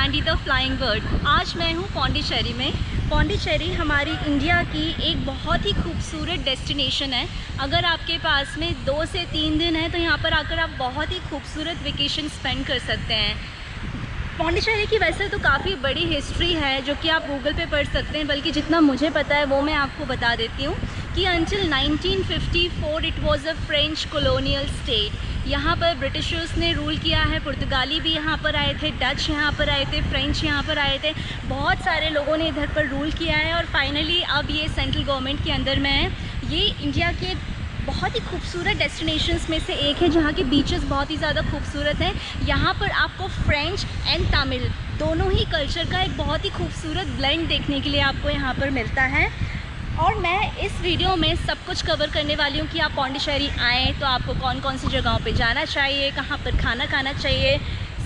Candy the flying bird. आज मैं हूँ पौंडीचेरी में। पौंडीचेरी हमारी इंडिया की एक बहुत ही खूबसूरत डेस्टिनेशन है। अगर आपके पास में 2 से 3 दिन है तो यहाँ पर आकर आप बहुत ही खूबसूरत वेकेशन स्पेंड कर सकते हैं। पौंडीचेरी की वैसे तो काफ़ी बड़ी हिस्ट्री है जो कि आप गूगल पे पढ़ सकते हैं, बल्कि जितना मुझे पता है वो मैं आपको बता देती हूँ कि until 1954 it was a French colonial state. यहाँ पर ब्रिटिशर्स ने रूल किया है, पुर्तगाली भी यहाँ पर आए थे, डच यहाँ पर आए थे, फ्रेंच यहाँ पर आए थे, बहुत सारे लोगों ने इधर पर रूल किया है और फाइनली अब ये सेंट्रल गवर्नमेंट के अंदर में है। ये इंडिया के बहुत ही खूबसूरत डेस्टिनेशंस में से एक है जहाँ के बीचेस बहुत ही ज़्यादा खूबसूरत हैं। यहाँ पर आपको फ्रेंच एंड तमिल दोनों ही कल्चर का एक बहुत ही खूबसूरत ब्लेंड देखने के लिए आपको यहाँ पर मिलता है। और मैं इस वीडियो में सब कुछ कवर करने वाली हूँ कि आप पौंडीचेरी आएँ तो आपको कौन कौन सी जगहों पे जाना चाहिए, कहाँ पर खाना खाना चाहिए,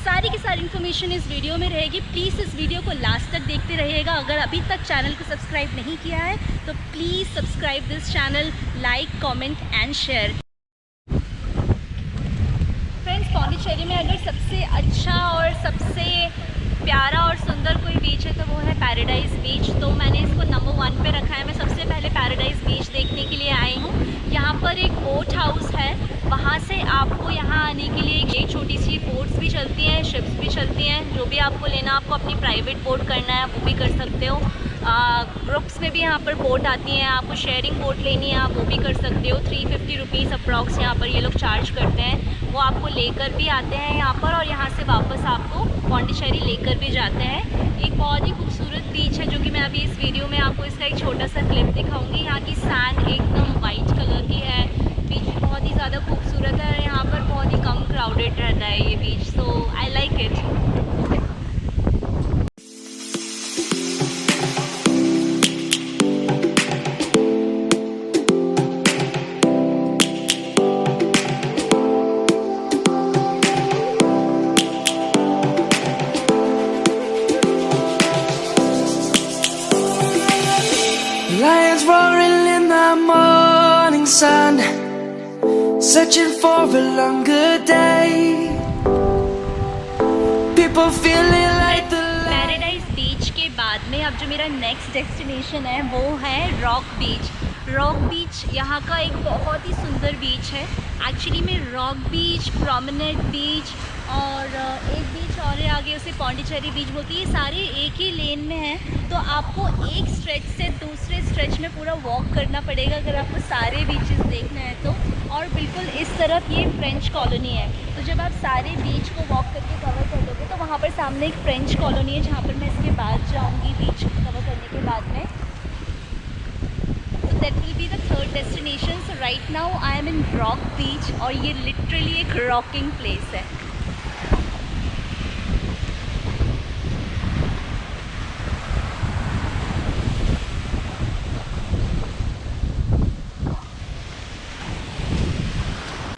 सारी की सारी इन्फॉर्मेशन इस वीडियो में रहेगी। प्लीज़ इस वीडियो को लास्ट तक देखते रहिएगा। अगर अभी तक चैनल को सब्सक्राइब नहीं किया है तो please subscribe this channel, like, comment and share. Friends, Pondicherry में अगर सबसे अच्छा और सबसे प्यारा और सुंदर कोई बीच है तो वो है पैराडाइज बीच। तो मैंने इसको नंबर 1 पे रखा है। मैं सबसे पहले पैराडाइज बीच देखने के लिए आई हूँ। यहाँ पर एक बोट हाउस है, वहाँ से आपको यहाँ आने के लिए एक छोटी सी बोट्स भी चलती हैं, शिप्स भी चलती हैं। जो भी आपको लेना, आपको अपनी प्राइवेट बोट करना है वो भी कर सकते हो। ग्रुप्स में भी यहाँ पर बोट आती हैं, आपको शेयरिंग बोट लेनी है आप वो भी कर सकते हो। 350 रुपीज़ अप्रॉक्स यहाँ पर ये लोग चार्ज करते हैं। वो आपको लेकर भी आते हैं यहाँ पर और यहाँ से वापस आपको पौंडीचेरी लेकर भी जाते हैं। एक बहुत ही खूबसूरत बीच है जो कि मैं अभी इस वीडियो में आपको इसका एक छोटा सा क्लिप दिखाऊंगी। यहाँ की सैंड एकदम वाइट कलर की है, बीच बहुत ही ज़्यादा खूबसूरत है। यहाँ पर बहुत ही कम क्राउडेड रहता है ये beach, so I like it. Lions roaring in the morning sun, searching for a longer day. People feeling like the paradise बीच के बाद में अब जो मेरा नेक्स्ट डेस्टिनेशन है वो है रॉक बीच। रॉक बीच यहाँ का एक बहुत ही सुंदर बीच है। एक्चुअली में रॉक बीच, प्रोमिनेंट बीच और एक बीच और है आगे, उसे पौंडीचेरी बीच बोलती है। ये सारे एक ही लेन में हैं, तो आपको एक स्ट्रेच से दूसरे स्ट्रेच में पूरा वॉक करना पड़ेगा अगर आपको सारे बीचेस देखना है तो। और बिल्कुल इस तरफ ये फ्रेंच कॉलोनी है, तो जब आप सारे बीच को वॉक करके कवर कर लोगे तो वहाँ पर सामने एक फ्रेंच कॉलोनी है जहाँ पर मैं इसके बाद जाऊँगी बीच कवर करने के बाद में। That will be the third destination. So right now I am in rock beach और ये लिटरली एक रॉकिंग प्लेस है।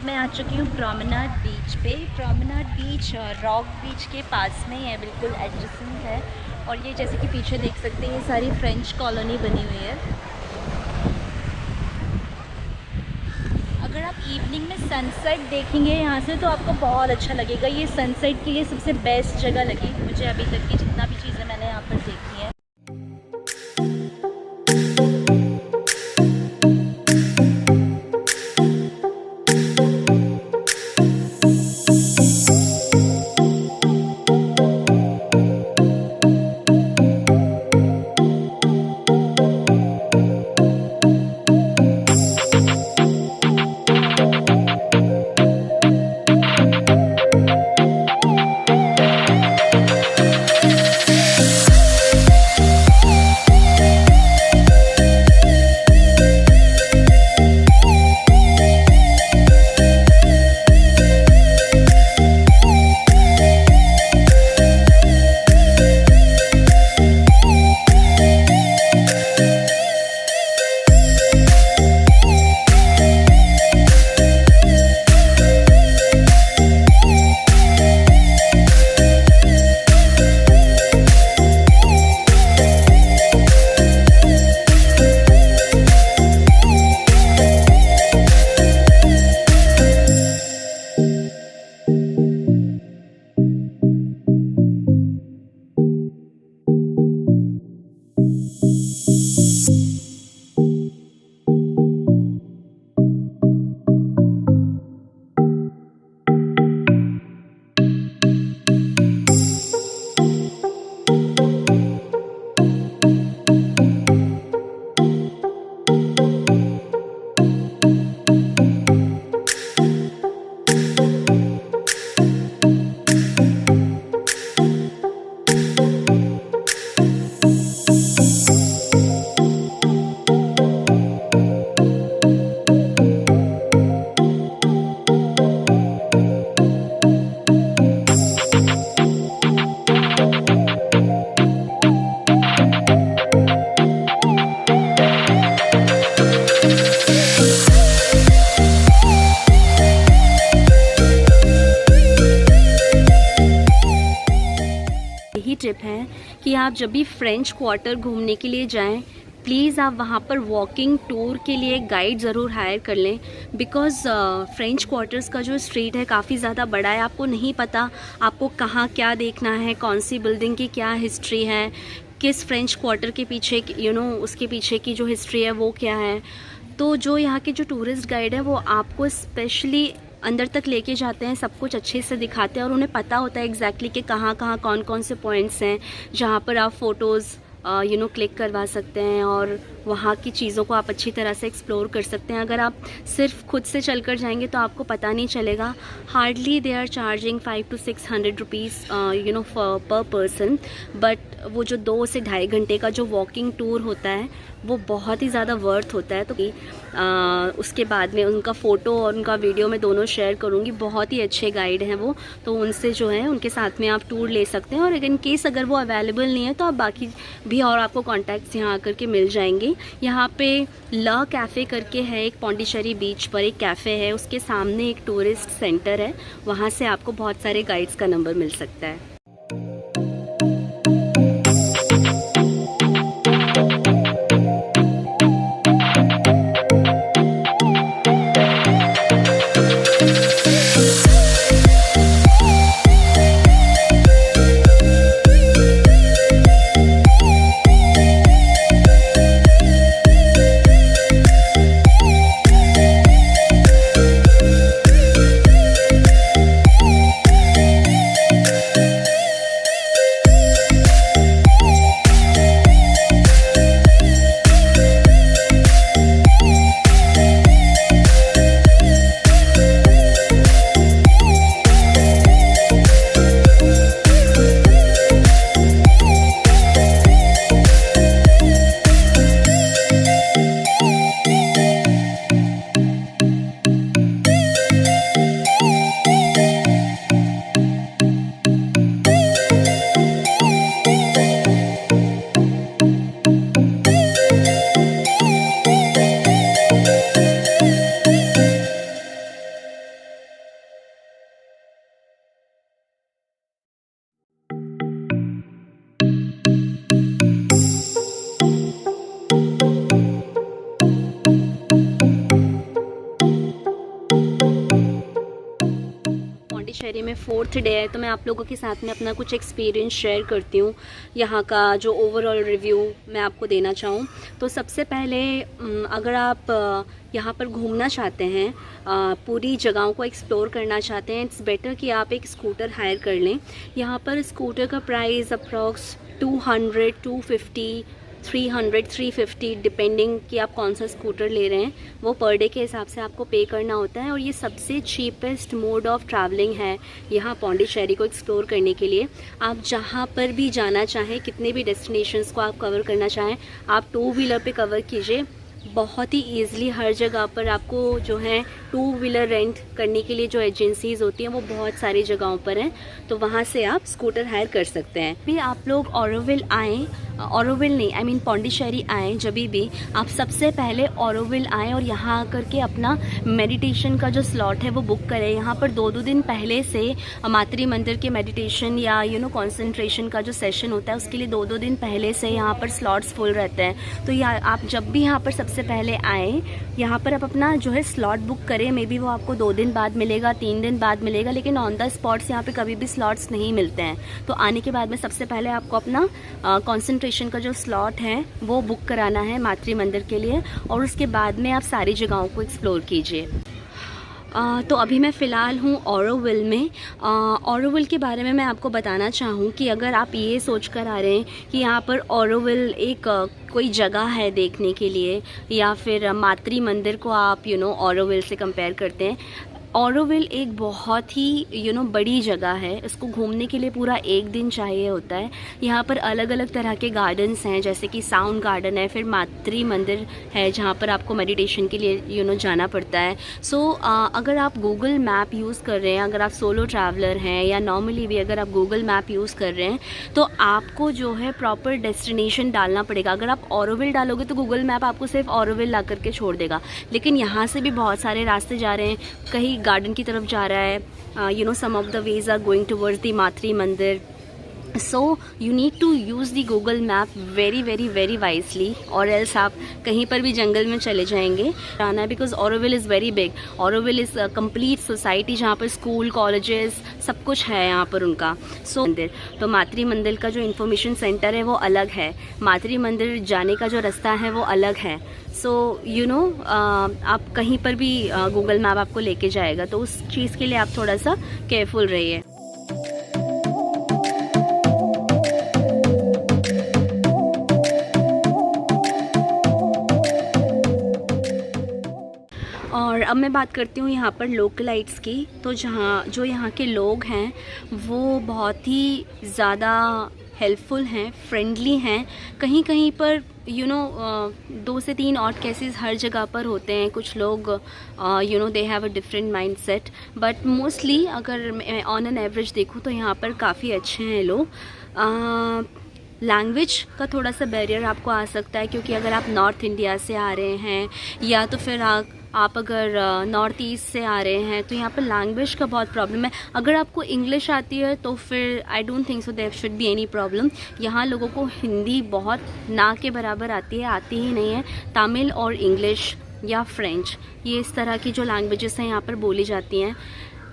मैं आ चुकी हूँ प्रोमेनाड बीच पे। प्रोमेनाड बीच रॉक बीच के पास में है, बिल्कुल एडजेसेंट है। और ये जैसे कि पीछे देख सकते हैं ये सारी फ्रेंच कॉलोनी बनी हुई है। अगर आप इवनिंग में सनसेट देखेंगे यहाँ से तो आपको बहुत अच्छा लगेगा। ये सनसेट के लिए सबसे बेस्ट जगह लगी मुझे अभी तक की जितना भी चीज़ें मैंने यहाँ पर देखी हैं। टिप है कि आप जब भी फ्रेंच क्वार्टर घूमने के लिए जाएं, प्लीज़ आप वहाँ पर वॉकिंग टूर के लिए गाइड ज़रूर हायर कर लें, बिकॉज़ फ्रेंच क्वार्टर्स का जो स्ट्रीट है काफ़ी ज़्यादा बड़ा है। आपको नहीं पता आपको कहाँ क्या देखना है, कौन सी बिल्डिंग की क्या हिस्ट्री है, किस फ्रेंच क्वार्टर के पीछे उसके पीछे की जो हिस्ट्री है वो क्या है। तो जो यहाँ के जो टूरिस्ट गाइड है वो आपको स्पेशली अंदर तक लेके जाते हैं, सब कुछ अच्छे से दिखाते हैं और उन्हें पता होता है एग्जैक्टली कि कहाँ कहाँ कौन कौन से पॉइंट्स हैं जहाँ पर आप फ़ोटोज़ क्लिक करवा सकते हैं और वहाँ की चीज़ों को आप अच्छी तरह से एक्सप्लोर कर सकते हैं। अगर आप सिर्फ खुद से चलकर जाएंगे तो आपको पता नहीं चलेगा। Hardly they are charging 500 to 600 rupees per person, but वो जो 2 से ढाई घंटे का जो वॉकिंग टूर होता है वो बहुत ही ज़्यादा वर्थ होता है। तो उसके बाद में उनका फ़ोटो और उनका वीडियो मैं दोनों शेयर करूँगी। बहुत ही अच्छे गाइड हैं वो, तो उनसे जो है उनके साथ में आप टूर ले सकते हैं। और इन केस अगर वो अवेलेबल नहीं है तो आप बाकी भी और आपको कॉन्टैक्ट्स यहाँ आकर के मिल जाएंगे। यहाँ पे ल कैफ़े करके है, एक पौंडीचेरी बीच पर एक कैफ़े है, उसके सामने एक टूरिस्ट सेंटर है, वहाँ से आपको बहुत सारे गाइड्स का नंबर मिल सकता है। पौंडीचेरी में 4th डे है, तो मैं आप लोगों के साथ में अपना कुछ एक्सपीरियंस शेयर करती हूँ। यहाँ का जो ओवरऑल रिव्यू मैं आपको देना चाहूँ तो सबसे पहले अगर आप यहाँ पर घूमना चाहते हैं, पूरी जगहों को एक्सप्लोर करना चाहते हैं, इट्स बेटर कि आप एक स्कूटर हायर कर लें। यहाँ पर स्कूटर का प्राइस अप्रॉक्स 200, 250, 300, 350 डिपेंडिंग कि आप कौन सा स्कूटर ले रहे हैं, वो पर डे के हिसाब से आपको पे करना होता है। और ये सबसे चीपेस्ट मोड ऑफ ट्रैवलिंग है यहाँ पौंडीचेरी को एक्सप्लोर करने के लिए। आप जहाँ पर भी जाना चाहें, कितने भी डेस्टिनेशंस को आप कवर करना चाहें, आप 2 व्हीलर पे कवर कीजिए। बहुत ही ईज़िली हर जगह पर आपको जो है 2 व्हीलर रेंट करने के लिए जो एजेंसीज़ होती हैं वो बहुत सारी जगहों पर हैं, तो वहाँ से आप स्कूटर हायर कर सकते हैं। भी आप लोग ऑरोविल आएँ, ऑरोविल नहीं आई मीन पौंडीचेरी आएँ, जब भी आप सबसे पहले ऑरोविल आएँ और यहाँ आकर के अपना मेडिटेशन का जो स्लॉट है वो बुक करें। यहाँ पर 2 दिन पहले से मातृ मंदिर के मेडिटेशन या कंसंट्रेशन का जो सेशन होता है उसके लिए 2 दिन पहले से यहाँ पर स्लॉट्स फुल रहते हैं। तो आप जब भी यहाँ पर सबसे पहले आएँ, यहाँ पर आप अपना जो है स्लॉट बुक करें। मे बी वो आपको 2 दिन बाद मिलेगा, 3 दिन बाद मिलेगा, लेकिन ऑन द स्पॉट्स यहाँ पे कभी भी स्लॉट्स नहीं मिलते हैं। तो आने के बाद में सबसे पहले आपको अपना कंसंट्रेशन का जो स्लॉट है वो बुक कराना है मातृ मंदिर के लिए, और उसके बाद में आप सारी जगहों को एक्सप्लोर कीजिए। तो अभी मैं फ़िलहाल हूँ ऑरोविल में। ऑरोविल के बारे में मैं आपको बताना चाहूँ कि अगर आप ये सोच कर आ रहे हैं कि यहाँ पर ऑरोविल एक कोई जगह है देखने के लिए, या फिर मातृ मंदिर को आप ऑरोविल से कंपेयर करते हैं, ऑरोविल एक बहुत ही बड़ी जगह है। इसको घूमने के लिए पूरा 1 दिन चाहिए होता है। यहाँ पर अलग अलग तरह के गार्डन्स हैं, जैसे कि साउंड गार्डन है, फिर मातृ मंदिर है जहाँ पर आपको मेडिटेशन के लिए जाना पड़ता है। सो अगर आप गूगल मैप यूज़ कर रहे हैं, अगर आप सोलो ट्रैवलर हैं या नॉर्मली भी अगर आप गूगल मैप यूज़ कर रहे हैं, तो आपको जो है प्रॉपर डेस्टिनेशन डालना पड़ेगा। अगर आप ऑरोविल डालोगे तो गूगल मैप आपको सिर्फ ऑरोविल ला करके छोड़ देगा, लेकिन यहाँ से भी बहुत सारे रास्ते जा रहे हैं। कहीं गार्डन की तरफ जा रहा है, some of the ways are going towards the Matri Mandir, so you need to use the Google map very very very wisely, और एल्स आप कहीं पर भी जंगल में चले जाएंगे आना है, because Auroville is very big. Auroville is a complete society जहाँ पर स्कूल कॉलेजेस सब कुछ है यहाँ पर उनका। सो मंदिर, तो मातृ मंदिर का जो इन्फॉर्मेशन सेंटर है वो अलग है, मातृ मंदिर जाने का जो रास्ता है वो अलग है। सो यू नो आप कहीं पर भी गूगल मैप आपको लेके जाएगा, तो उस चीज़ के लिए आप थोड़ा सा केयरफुल रहिए। और अब मैं बात करती हूँ यहाँ पर लोकलाइट्स की। तो जो यहाँ के लोग हैं वो बहुत ही ज़्यादा हेल्पफुल हैं, फ्रेंडली हैं। कहीं कहीं पर यू नो 2 से 3 ऑड केसेस हर जगह पर होते हैं। कुछ लोग you know they have a different mind set, but mostly अगर मैं ऑन एन एवरेज देखूँ तो यहाँ पर काफ़ी अच्छे हैं लोग। लैंग्वेज का थोड़ा सा बैरियर आपको आ सकता है, क्योंकि अगर आप नॉर्थ इंडिया से आ रहे हैं या तो फिर आप अगर नॉर्थ ईस्ट से आ रहे हैं तो यहाँ पर लैंग्वेज का बहुत प्रॉब्लम है। अगर आपको इंग्लिश आती है तो फिर I don't think so there should be any problem. यहाँ लोगों को हिंदी बहुत ना के बराबर आती है, आती ही नहीं है। तमिल और इंग्लिश या फ्रेंच, ये इस तरह की जो लैंग्वेजेस हैं यहाँ पर बोली जाती हैं।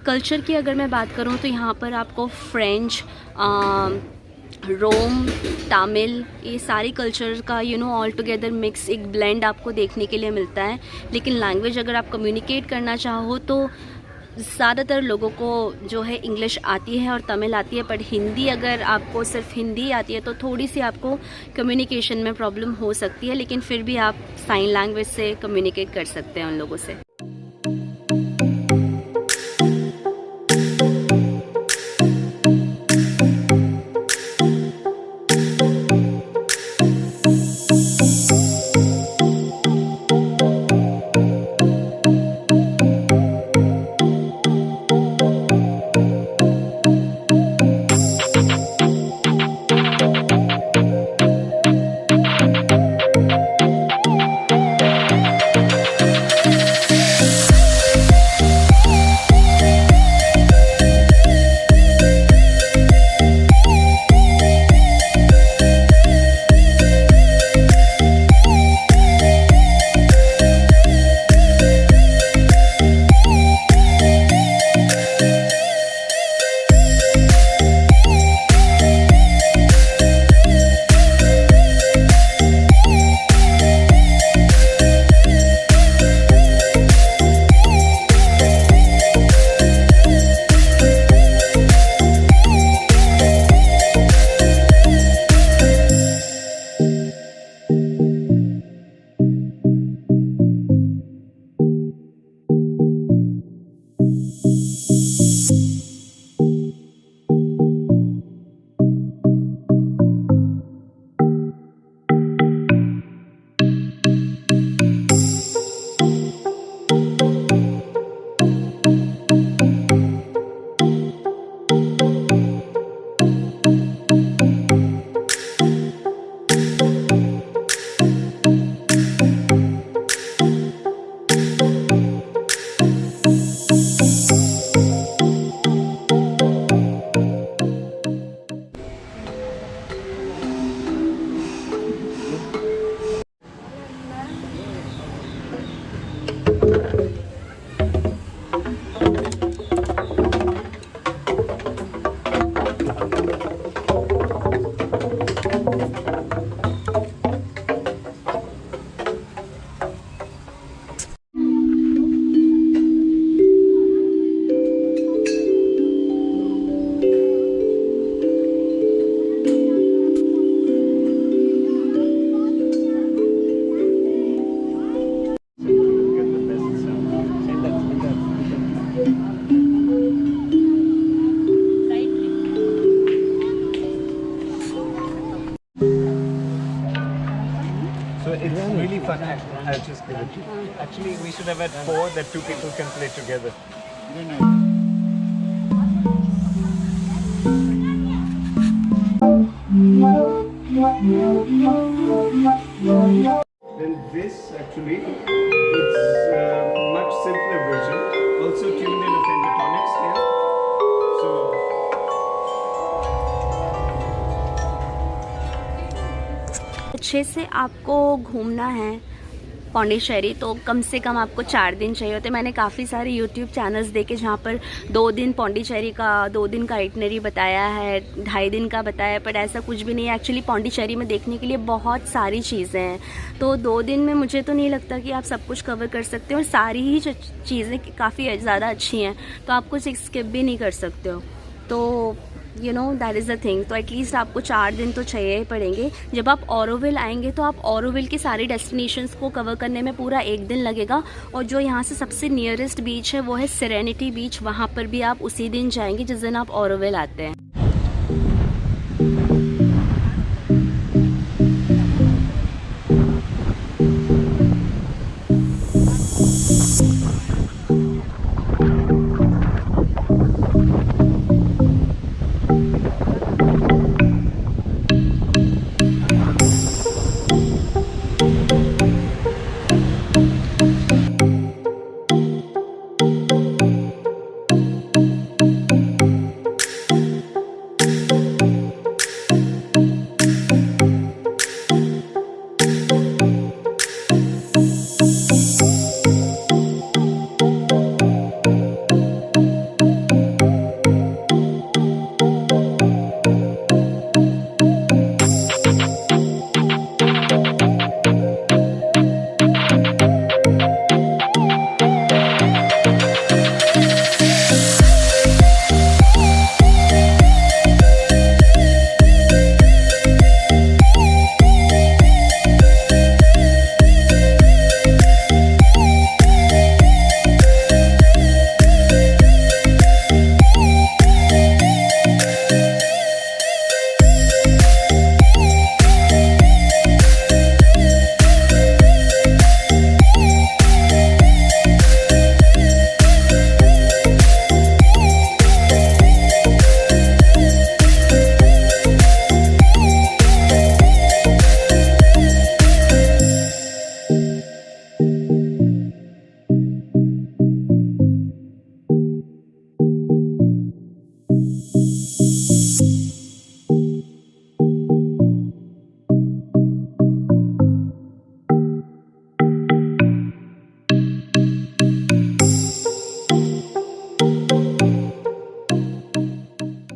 कल्चर की अगर मैं बात करूँ तो यहाँ पर आपको फ्रेंच, रोम, तमिल, ये सारी कल्चर का you know all together mix एक ब्लेंड आपको देखने के लिए मिलता है। लेकिन लैंग्वेज अगर आप कम्युनिकेट करना चाहो तो ज़्यादातर लोगों को जो है इंग्लिश आती है और तमिल आती है, पर हिंदी अगर आपको सिर्फ हिंदी आती है तो थोड़ी सी आपको कम्युनिकेशन में प्रॉब्लम हो सकती है। लेकिन फिर भी आप साइन लैंग्वेज से कम्युनिकेट कर सकते हैं उन लोगों से। So it's really fun. I'll just give it to you. Actually, we should have had 4 that 2 people can play together. Then this actually, it's a much simpler version. Also tuned in a pentatonic scale. So अच्छे से आपको घूमना है पौंडीचेरी तो कम से कम आपको 4 दिन चाहिए होते। मैंने काफ़ी सारे यूट्यूब चैनल्स देखे जहाँ पर 2 दिन पौंडीचेरी का 2 दिन का आइटनरी बताया है, 2.5 दिन का बताया है, पर ऐसा कुछ भी नहीं है। एक्चुअली पौंडीचेरी में देखने के लिए बहुत सारी चीज़ें हैं, तो 2 दिन में मुझे तो नहीं लगता कि आप सब कुछ कवर कर सकते हो, और सारी ही चीज़ें काफ़ी ज़्यादा अच्छी हैं, तो आप कुछ स्किप भी नहीं कर सकते हो। तो you know that is the thing. तो एटलीस्ट आपको 4 दिन तो चाहिए ही पड़ेंगे। जब आप auroville आएंगे तो आप auroville की सारी डेस्टिनेशंस को कवर करने में पूरा 1 दिन लगेगा, और जो यहाँ से सबसे नियरेस्ट बीच है वो है सेरेनिटी बीच, वहाँ पर भी आप उसी दिन जाएंगे जिस दिन आप auroville आते हैं।